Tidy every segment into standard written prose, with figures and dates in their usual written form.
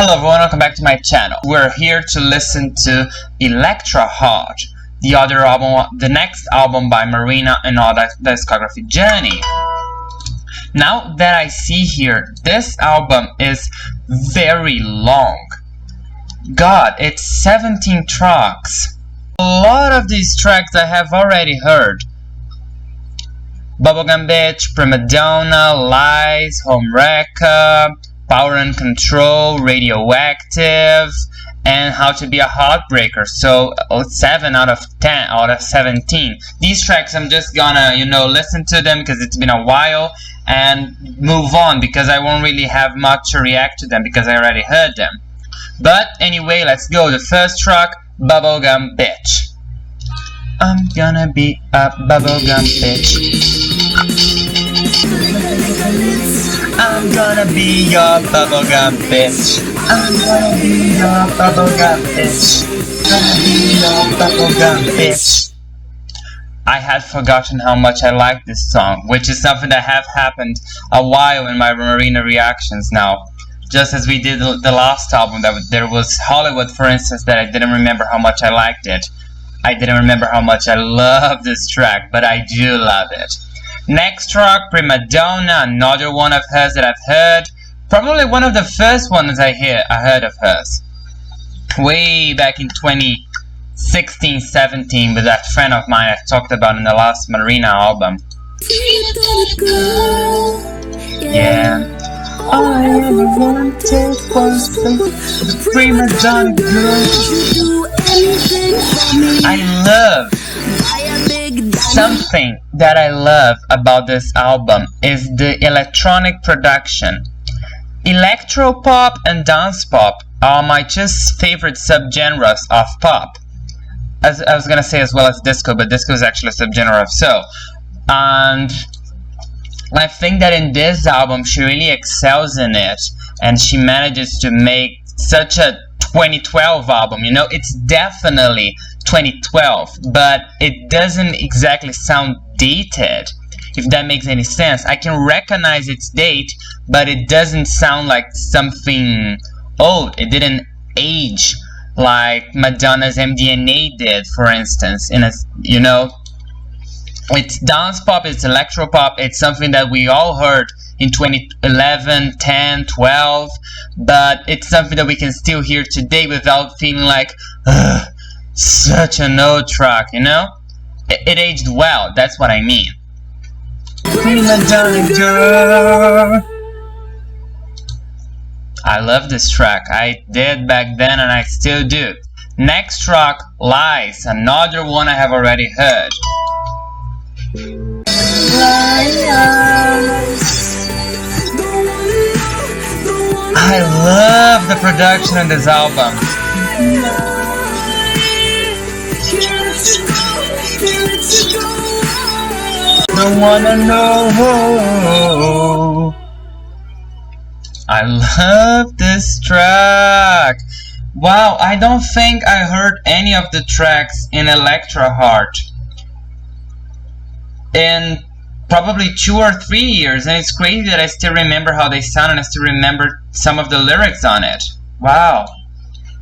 Hello everyone, welcome back to my channel. We're here to listen to Electra Heart, the next album by Marina in our discography journey. Now that I see here, this album is very long. God, it's 17 tracks. A lot of these tracks I have already heard. Bubblegum Bitch, Prima Donna, Lies, Home Wrecker, Power and Control, Radioactive, and How to Be a Heartbreaker. So 7 out of 10 out of 17. These tracks I'm just gonna, listen to them because it's been a while and move on, because I won't really have much to react to them because I already heard them. But anyway, let's go. The first track, Bubblegum Bitch. I'm gonna be a bubblegum bitch. I'm gonna be your bubblegum bitch. I'm gonna be your bubblegum bitch. Gonna be your bubblegum bitch. I had forgotten how much I like this song, which is something that have happened a while in my Marina reactions now. Just as we did the last album, there was Hollywood, for instance, that I didn't remember how much I liked it. I didn't remember how much I love this track, but I do love it. Next track, Prima Donna, another one of hers that I've heard. Probably one of the first ones I heard of hers. Way back in 2016-17 with that friend of mine I talked about in the last Marina album. Yeah. All I ever wanted was the Prima Donna girl. Something that I love about this album is the electronic production. Electro pop and dance pop are my just favorite subgenres of pop. As I was gonna say, as well as disco, but disco is actually a subgenre of soul. And I think that in this album she really excels in it, and she manages to make such a 2012 album. It's definitely 2012, but it doesn't exactly sound dated, if that makes any sense. I can recognize its date, but it doesn't sound like something old. It didn't age like Madonna's MDNA did, for instance. It's dance pop, it's electro pop, it's something that we all heard in 2011, 10, 12, but it's something that we can still hear today without feeling like, such an old track, It aged well, that's what I mean. Prima Donna girl. I love this track. I did back then and I still do. Next track, Lies, another one I have already heard. I love the production in this album. Don't wanna know. I love this track. Wow, I don't think I heard any of the tracks in Electra Heart in probably 2 or 3 years, and it's crazy that I still remember how they sound and I still remember some of the lyrics on it. Wow.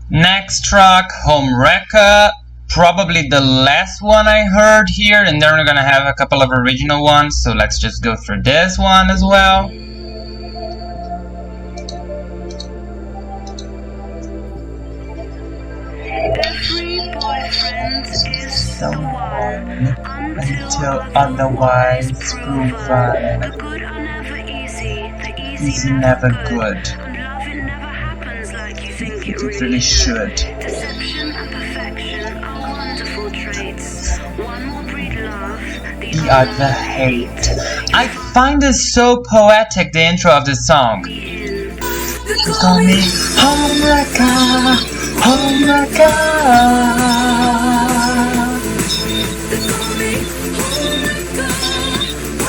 Next track, Home Wrecker, probably the last one I heard here, and then we're gonna have a couple of original ones, so let's just go through this one as well. Every boyfriend is the one until otherwise proven. The good are never easy, the easy never good. And loving never happens like you think it really should. Deception and perfection are wonderful traits. One will breed love, The other hate. I find this so poetic, the intro of this song. They call me Home Wrecker, Home Wrecker.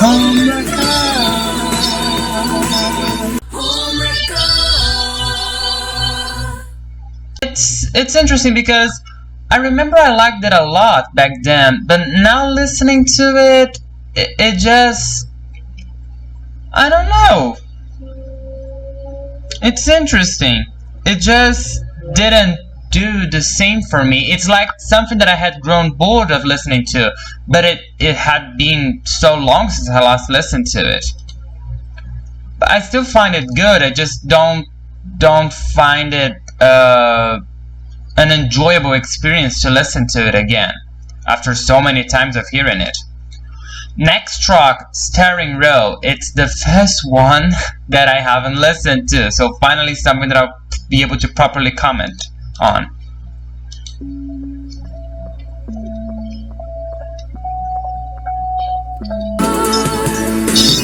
Home Wrecker. It's interesting because I remember I liked it a lot back then, but now listening to it just, I don't know. It's interesting. it just didn't do the same for me. It's like something that I had grown bored of listening to, but it had been so long since I last listened to it. But I still find it good. I just don't find it an enjoyable experience to listen to it again after so many times of hearing it. Next track, Starring Row. It's the first one that I haven't listened to, so finally something that I'll be able to properly comment on.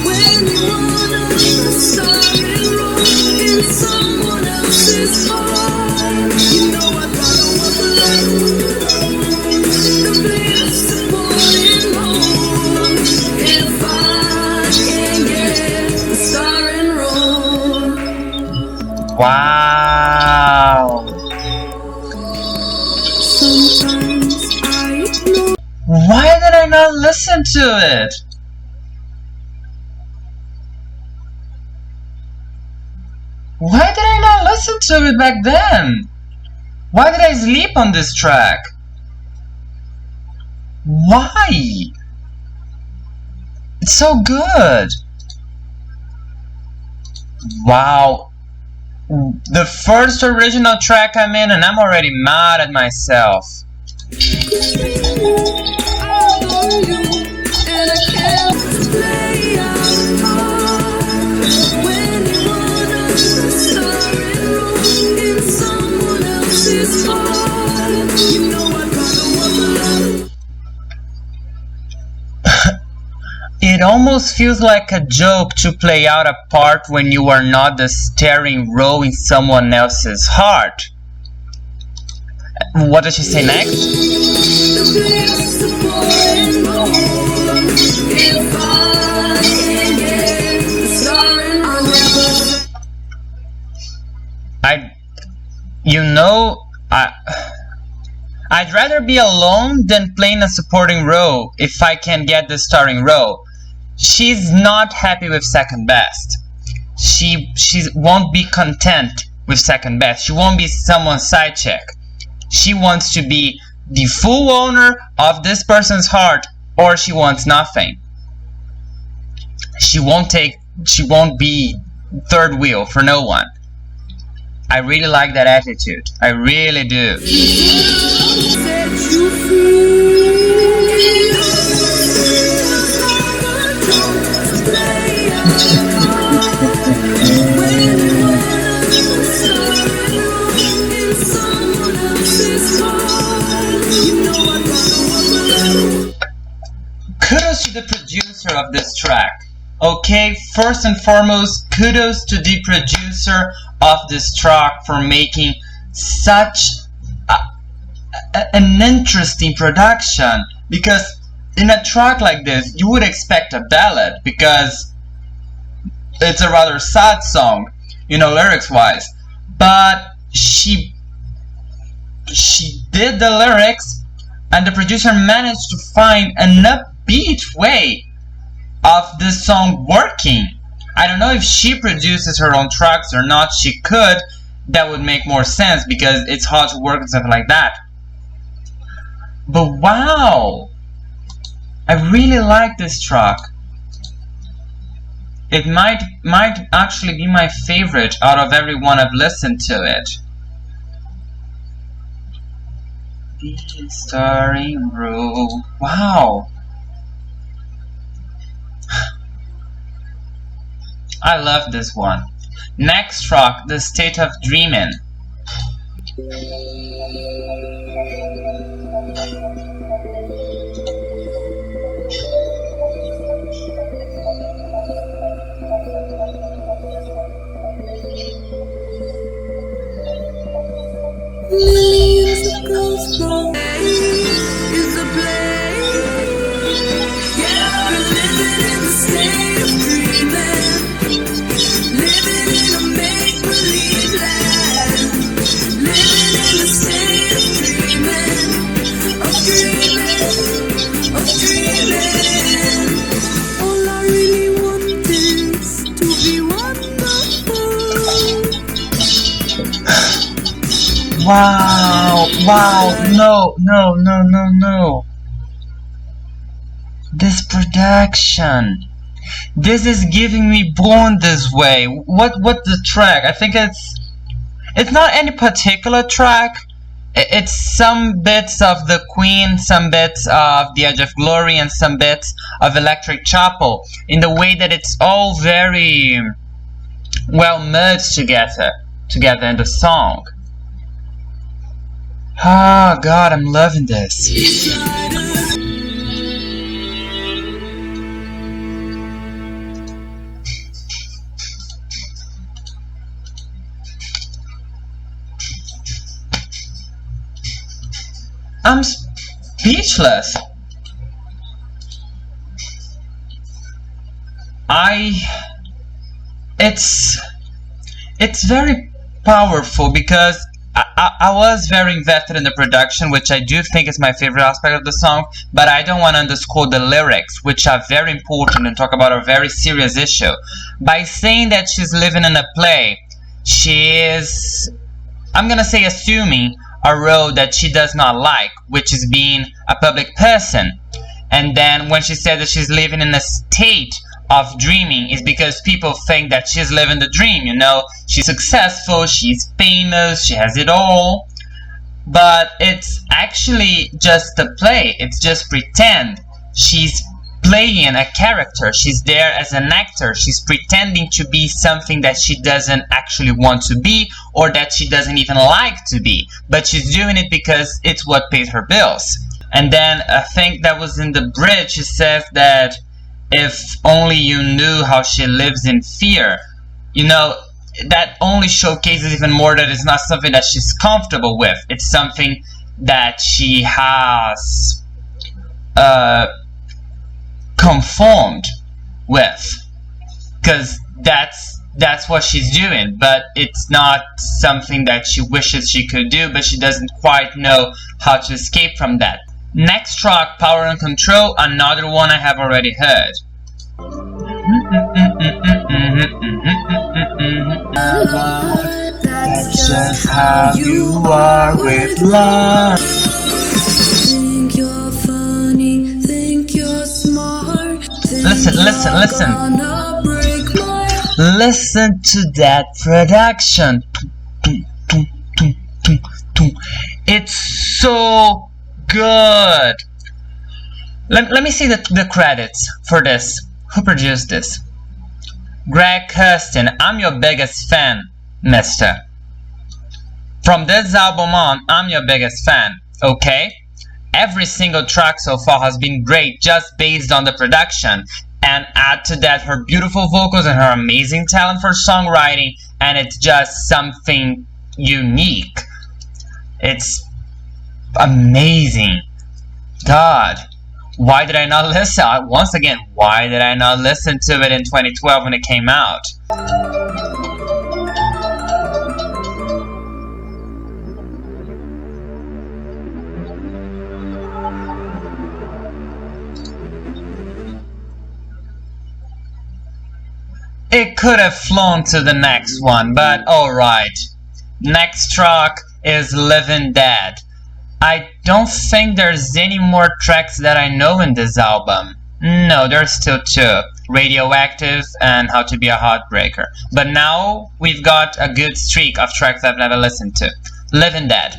When you wanna be starring role in someone else's heart, you know I gotta walk alone to play a supporting role. If I can get the starring role. Wow. Sometimes I ignore. Why did I not listen to it? Why did I not listen to it back then? Why did I sleep on this track? Why? It's so good. Wow. The first original track I'm in and I'm already mad at myself. It almost feels like a joke to play out a part when you are not the starring role in someone else's heart. What does she say next? I'd rather be alone than playing a supporting role if I can get the starring role. She's not happy with second best. She won't be content with second best. She won't be someone's side chick. She wants to be the full owner of this person's heart, or she wants nothing. She won't be third wheel for no one. I really like that attitude. I really do. Kudos to the producer of this track. Okay, first and foremost, kudos to the producer of this track for making such an interesting production, because in a track like this you would expect a ballad because it's a rather sad song, you know, lyrics wise, but she did the lyrics and the producer managed to find an upbeat way of this song working. I don't know if she produces her own tracks or not. She could. That would make more sense because it's hard to work with something like that. But wow, I really like this track. It might actually be my favorite out of every one I've listened to it. The starring role. Wow. I love this one. Next track, The State of Dreamin'. Millions of girls from is a play. Yeah, we're living in the state of dreaming, living in a make-believe land, living in the state of dreaming, of dreaming, of dreaming. All I really want is to be wonderful. Wow, wow, no, no, no, no, no. This production. This is giving me Born This Way. What the track? I think it's not any particular track. It's some bits of the Queen, some bits of The Edge of Glory, and some bits of Electric Chapel, in the way that it's all very well merged together in the song. Oh God, I'm loving this. I'm speechless. It's very powerful because I was very invested in the production, which I do think is my favorite aspect of the song, but I don't want to underscore the lyrics, which are very important and talk about a very serious issue. By saying that she's living in a play, she is, I'm gonna say, assuming a role that she does not like, which is being a public person. And then when she says that she's living in a state of dreaming, is because people think that she's living the dream, you know, she's successful, she's famous, she has it all, but it's actually just a play. It's just pretend. She's playing a character. She's there as an actor. She's pretending to be something that she doesn't actually want to be, or that she doesn't even like to be, but she's doing it because it's what pays her bills. And then I think that was in the bridge, she says that if only you knew how she lives in fear. You know, that only showcases even more that it's not something that she's comfortable with. It's something that she has conformed with, because that's what she's doing, but it's not something that she wishes she could do, but she doesn't quite know how to escape from that. Next track, Power and Control, another one I have already heard. That's just how you are with love. Think you're funny, think you're smart. Listen. Listen to that production. It's so good. Let me see the credits for this. Who produced this? Greg Kirsten. I'm your biggest fan, mister. From this album on, I'm your biggest fan, okay? Every single track so far has been great just based on the production, and add to that her beautiful vocals and her amazing talent for songwriting, and it's just something unique. It's amazing. God, why did I not listen? Once again, why did I not listen to it in 2012 when it came out? It could have flown to the next one, but alright. Next track is Living Dead. I don't think there's any more tracks that I know in this album. No, there's still two. Radioactive and How to Be a Heartbreaker. But now we've got a good streak of tracks I've never listened to. Living Dead.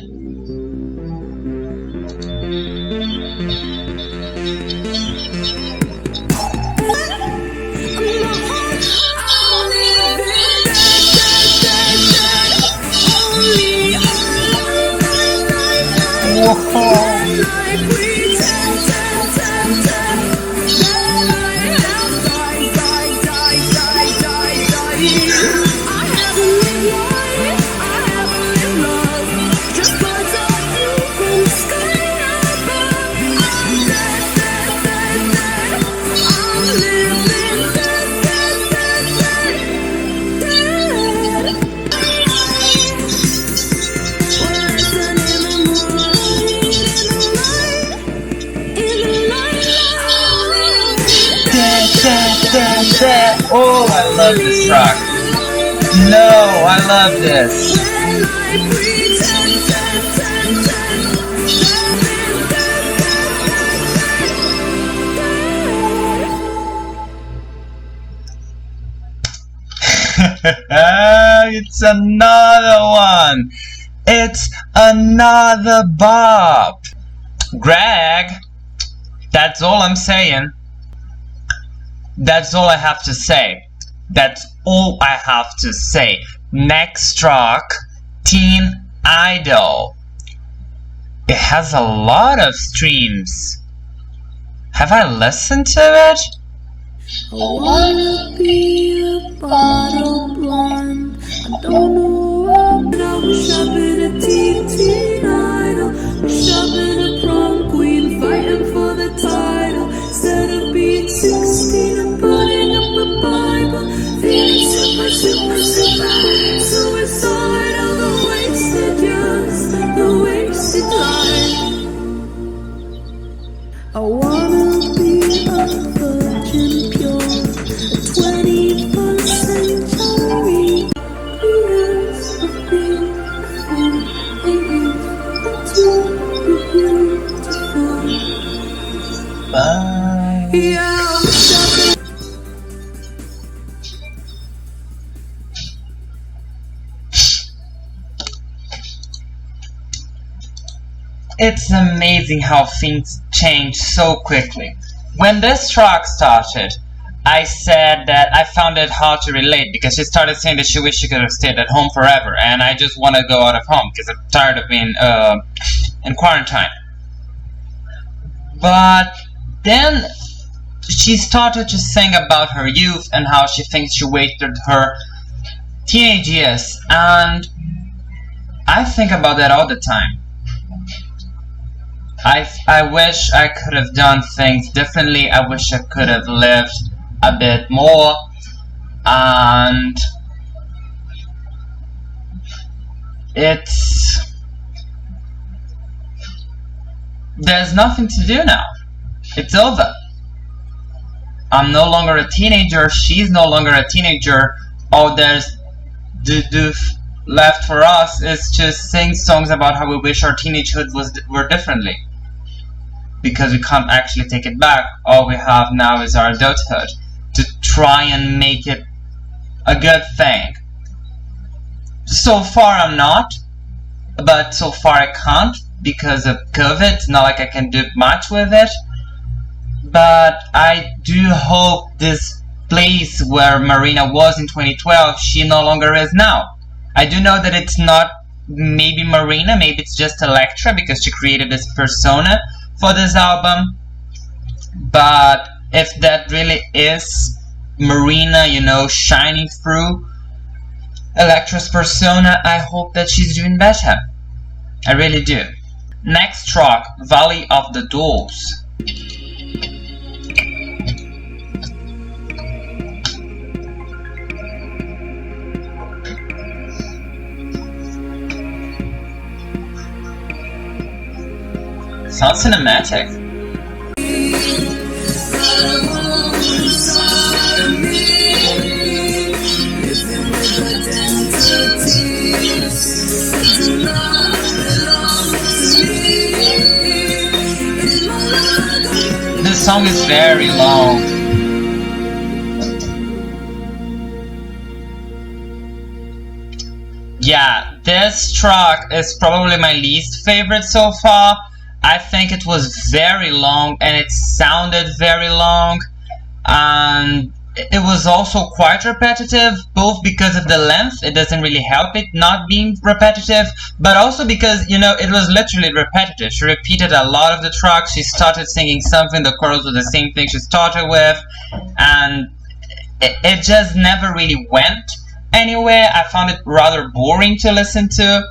Oh, I love this track. No, I love this. It's another one. It's another bop. Greg, that's all I'm saying. That's all I have to say. That's all I have to say. Next track, Teen Idol. It has a lot of streams. Have I listened to it? I wanna be a bottle blonde. I don't know why, but I wish I'd been a teen idol. Wish I'd been a prom queen fighting for the title. Instead of being 16 and putting up a Bible. Feeling super suicidal. The wasted years, the wasted life. I wanna be a virgin pure, a 21st century. Years of beautiful, a youth too beautiful. Bye. Yeah, It's amazing how things change so quickly. When this track started, I said that I found it hard to relate because she started saying that she wished she could have stayed at home forever, and I just want to go out of home because I'm tired of being in quarantine. But then she started to sing about her youth and how she thinks she wasted her teenage years, and I think about that all the time. I wish I could have done things differently. I wish I could have lived a bit more, and there's nothing to do now. It's over. I'm no longer a teenager. She's no longer a teenager. All there's left for us is just sing songs about how we wish our teenagehood were differently, because we can't actually take it back. All we have now is our adulthood to try and make it a good thing. So far I'm not, but so far I can't because of COVID. It's not like I can do much with it, but I do hope this place where Marina was in 2012, she no longer is now. I do know that it's not maybe Marina, maybe it's just Electra, because she created this persona for this album. But if that really is Marina, you know, shining through Electra's persona, I hope that she's doing better. I really do. Next track, Valley of the Dolls. Sounds cinematic. This song is very long. Yeah, this track is probably my least favorite so far. I think it was very long and it sounded very long, and it was also quite repetitive, both because of the length, it doesn't really help it not being repetitive, but also because, you know, it was literally repetitive. She repeated a lot of the tracks, she started singing something, the chorus was the same thing she started with, and it just never really went anywhere. I found it rather boring to listen to,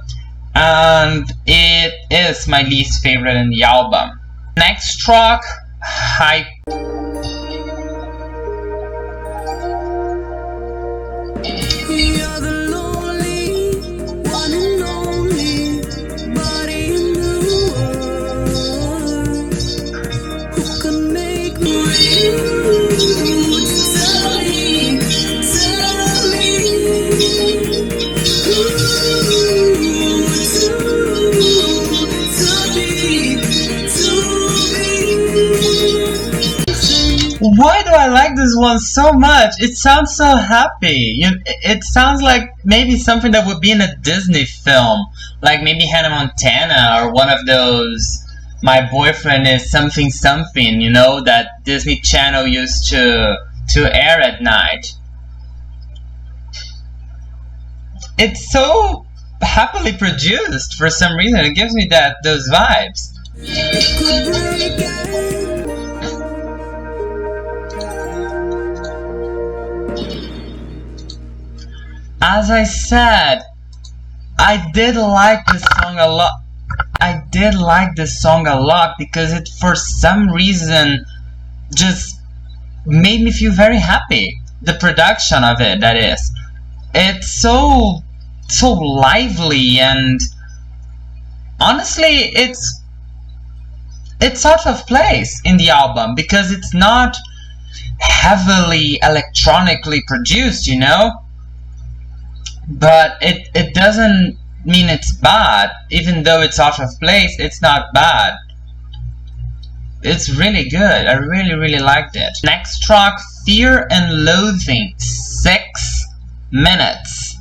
and it is my least favorite in the album. Next track, Hype. you're the lonely, one and only body in the world who can make me tell me to be Why do I like this one so much? It sounds so happy. It sounds like maybe something that would be in a Disney film, like maybe Hannah Montana or one of those My Boyfriend Is Something Something, you know, that Disney Channel used to air at night. It's so happily produced for some reason. It gives me those vibes. As I said, I did like this song a lot. I did like this song a lot because it, for some reason, just made me feel very happy. The production of it, that is. It's so lively, and honestly, it's out of place in the album because it's not heavily electronically produced, you know? But it doesn't mean it's bad. Even though it's out of place, it's not bad. It's really good. I really liked it. Next track, Fear and Loathing, 6 minutes.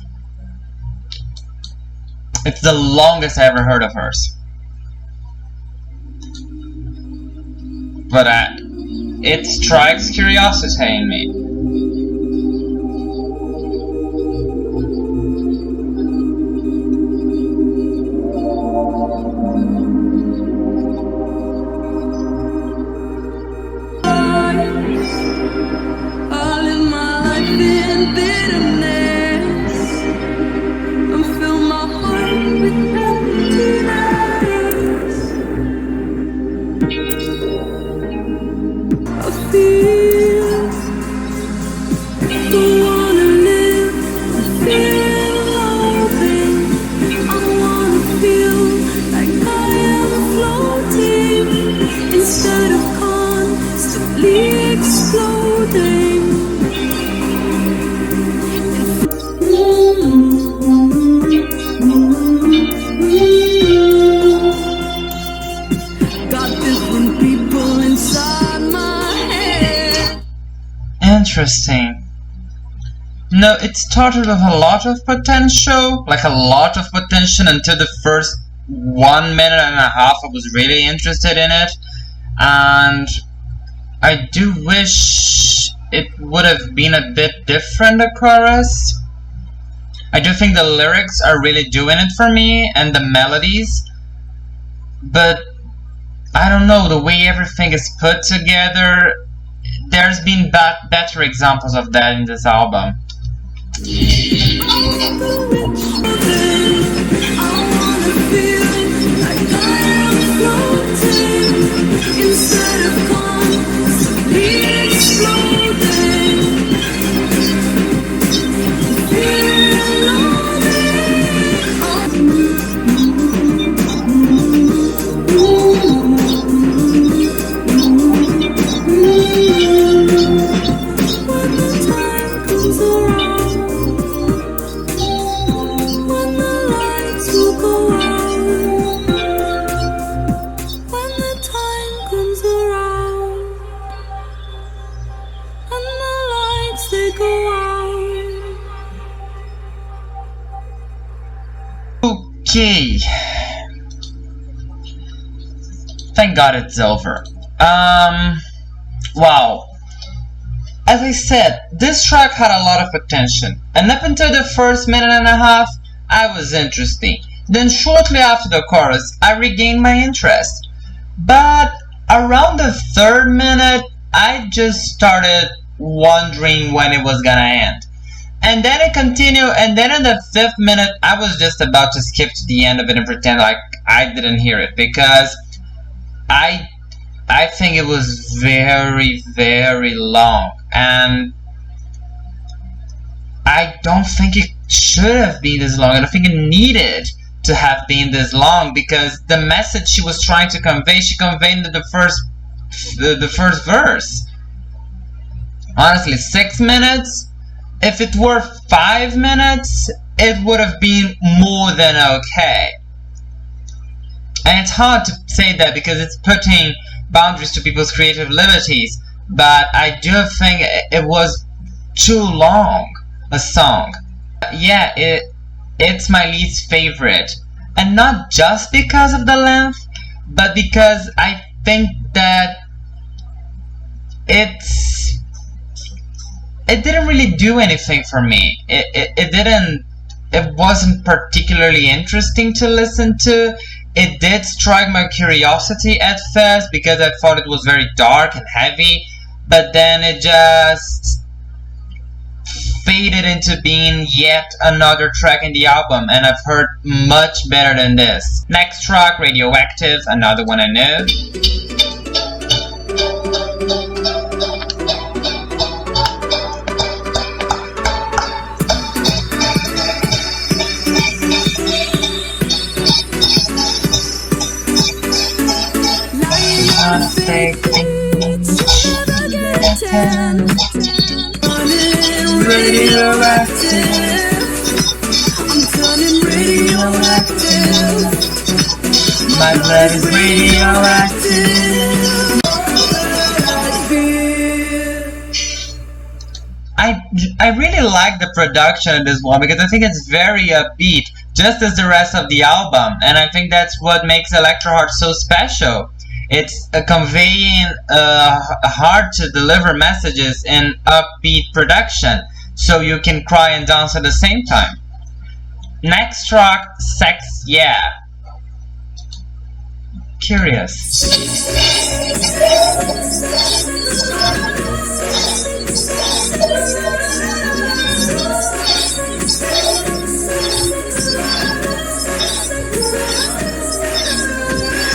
It's the longest I ever heard of hers. But it strikes curiosity in me. Interesting. No, it started with a lot of potential, until the first 1 minute and a half. I was really interested in it, and I do wish it would have been a bit different, the chorus. I do think the lyrics are really doing it for me, and the melodies, but I don't know, the way everything is put together, there's been better examples of that in this album. Okay. Thank God it's over. Wow. As I said, this track had a lot of potential, and up until the first minute and a half, I was interested. Then shortly after the chorus, I regained my interest. But around the third minute, I just started wondering when it was gonna end. And then it continued, and then in the 5th minute, I was just about to skip to the end of it and pretend like I didn't hear it, because I think it was very long, and I don't think it should have been this long. I don't think it needed to have been this long, because the message she was trying to convey, she conveyed in the first verse. Honestly, 6 minutes. If it were 5 minutes, it would have been more than okay. And it's hard to say that because it's putting boundaries to people's creative liberties. but I do think it was too long a song. Yeah, it's my least favorite, and not just because of the length, but because I think that it's it didn't really do anything for me. It didn't. It wasn't particularly interesting to listen to. It did strike my curiosity at first because I thought it was very dark and heavy, but then it just faded into being yet another track in the album, and I've heard much better than this. Next track, Radioactive, another one I know. Radioactive. I'm turning radioactive. My blood is radioactive. I really like the production of this one because I think it's very upbeat, just as the rest of the album, and I think that's what makes Electra Heart so special. It's conveying hard to deliver messages in upbeat production, so you can cry and dance at the same time. Next track, Sex Yeah. Curious.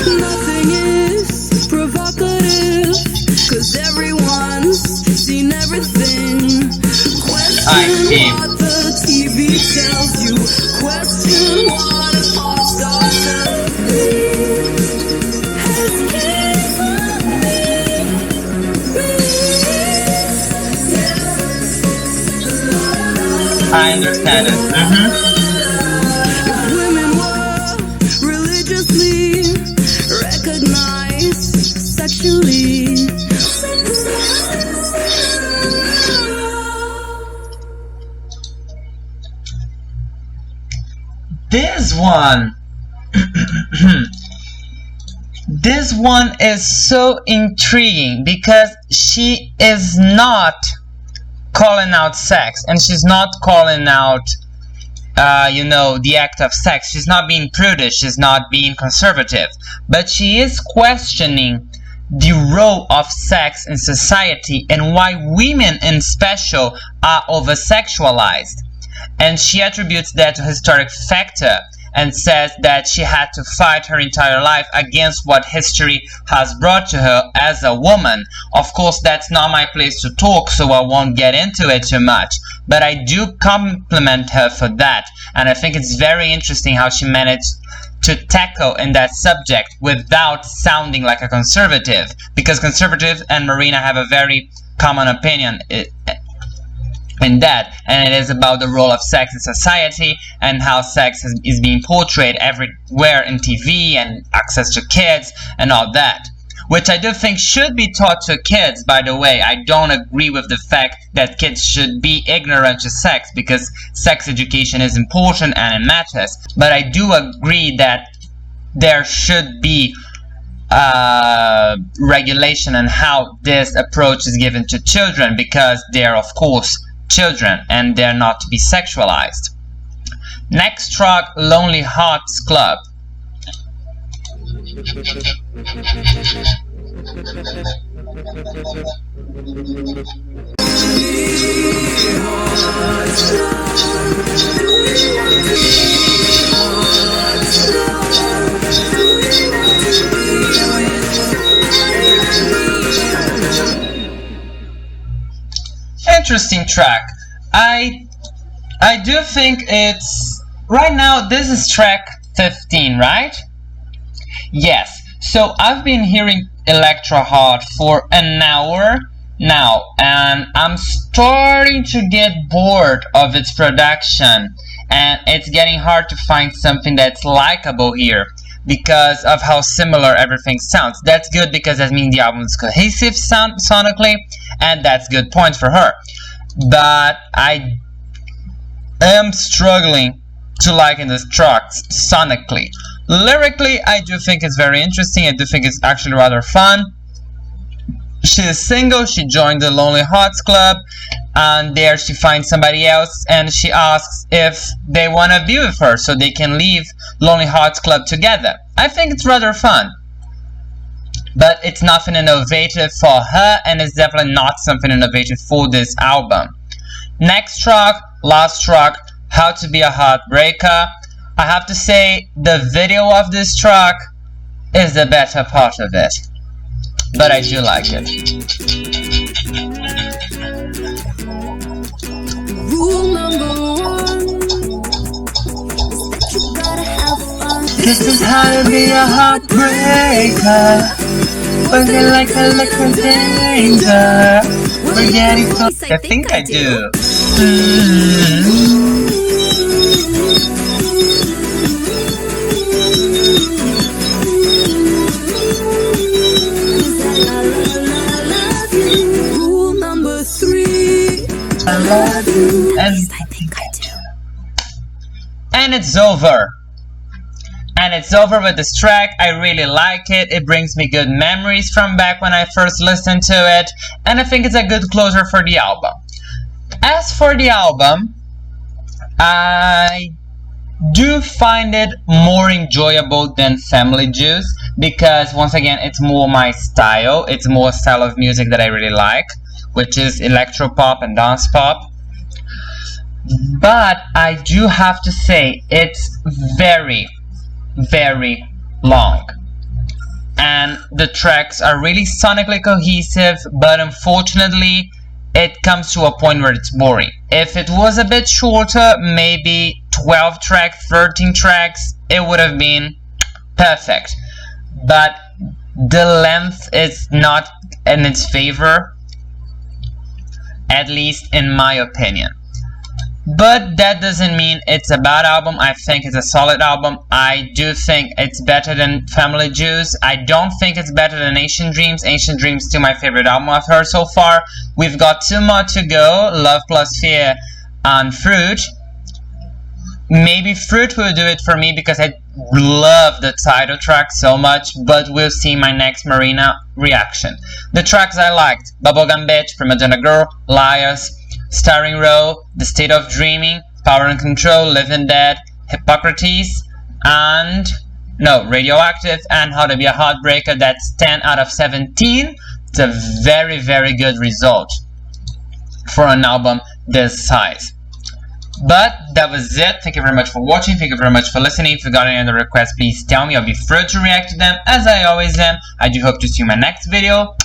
Nothing is provocative, 'cause everyone's seen everything. Question what the TV tells you. Question what a pop star tells me. I understand it. If women were religiously recognized sexually, this one this one is so intriguing because she is not calling out sex, and she's not calling out the act of sex. She's not being prudish, she's not being conservative, but she is questioning the role of sex in society and why women in special are over-sexualized. And she attributes that to historic factor and says that she had to fight her entire life against what history has brought to her as a woman. Of course, that's not my place to talk, so I won't get into it too much. But I do compliment her for that, and I think it's very interesting how she managed to tackle in that subject without sounding like a conservative, because conservative and Marina have a very common opinion in that, and it is about the role of sex in society and how sex is being portrayed everywhere in TV and access to kids and all that, which I do think should be taught to kids. By the way, I don't agree with the fact that kids should be ignorant to sex, because sex education is important and it matters, but I do agree that there should be regulation on how this approach is given to children, because they're of course children and they're not to be sexualized. Next track, Lonely Hearts Club. Interesting track. I do think it's right now. This is track 15, right? Yes. So I've been hearing Electra Heart for an hour now, and I'm starting to get bored of its production, and it's getting hard to find something that's likable here. because of how similar everything sounds. That's good because that means the album is cohesive sonically, and that's good points for her. But I am struggling to liking this track sonically. Lyrically, I do think it's very interesting. I do think it's actually rather fun. She is single, she joined the Lonely Hearts Club, and there she finds somebody else, and she asks if they want to be with her so they can leave Lonely Hearts Club together. I think it's rather fun, but it's nothing innovative for her, and it's definitely not something innovative for this album. Next track, last track, How to Be a Heartbreaker. I have to say the video of this track is the better part of it, but I do like it. Rule number one is that you gotta have fun. This is how to be a heartbreaker. Working like Electra danger. We're getting close. I think I do. Rule number three. I love you. And I think I do. And it's over. And it's over with this track. I really like it. It brings me good memories from back when I first listened to it. And I think it's a good closer for the album. As for the album, I do find it more enjoyable than Family Juice, because once again it's more my style. It's more a style of music that I really like, which is electropop and dance pop. But I do have to say it's very, very long, and the tracks are really sonically cohesive, but unfortunately it comes to a point where it's boring. If it was a bit shorter, maybe 12 tracks, 13 tracks, it would have been perfect. But the length is not in its favor, at least in my opinion. But that doesn't mean it's a bad album. I think it's a solid album. I do think it's better than Family Juice. I don't think it's better than Ancient Dreams. Ancient Dreams is still my favorite album I've heard so far. We've got 2 more to go, Love Plus Fear and Fruit. Maybe Fruit will do it for me because I love the title track so much, but we'll see my next Marina reaction. The tracks I liked: Bubblegum Bitch, Prima Donna Girl, Liars, Starring Row, The State of Dreaming, Power and Control, Living Dead, Hippocrates, and Radioactive, and How to Be a Heartbreaker. That's 10 out of 17. It's a very, very good result for an album this size. But that was it. Thank you very much for watching. Thank you very much for listening. If you got any other requests, please tell me. I'll be thrilled to react to them, as I always am. I do hope to see you in my next video.